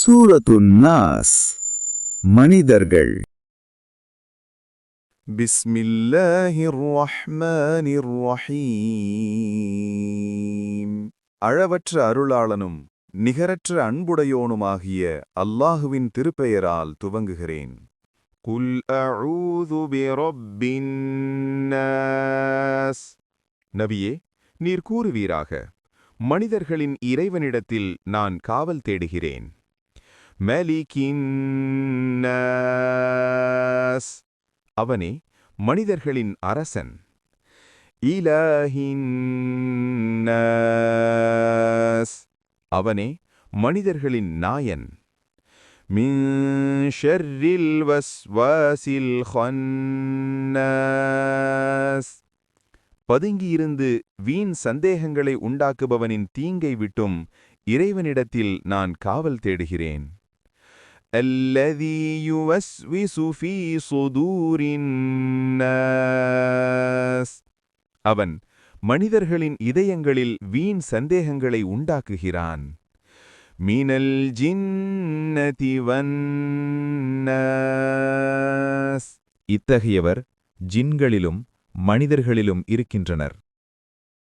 சூரத்துன் நாஸ் மனிதர்கள். பிஸ்மில்லாஹிர் ரஹ்மானிர் ரஹீம். அளவற்ற அருளாளனும் நிகரற்ற அன்புடையோனுமாகிய அல்லாஹுவின் திருப்பெயரால் துவங்குகிறேன். குல் அஊது பிரப்பின் நாஸ். நபியே, நீர் கூறுவீராக, மனிதர்களின் இறைவனிடத்தில் நான் காவல் தேடுகிறேன். மலிகின் நாஸ். அவனே மனிதர்களின் அரசன். இலாஹின் நாஸ். அவனே மனிதர்களின் நாயன். மின் ஷர்ரில் வஸ்வாசில் ஹன்னாஸ். பதுங்கியிருந்து வீண் சந்தேகங்களை உண்டாக்குபவனின் தீங்கை விட்டும் இறைவனிடத்தில் நான் காவல் தேடுகிறேன். அல்லதி யுவஸ்விசு ஃபீ சுதூரின் நாஸ். அவன் மனிதர்களின் இதயங்களில் வீண் சந்தேகங்களை உண்டாக்குகிறான். மினல் ஜின்னதி வன்னாஸ். இத்தகையவர் ஜின்களிலும் மனிதர்களிலும் இருக்கின்றனர்.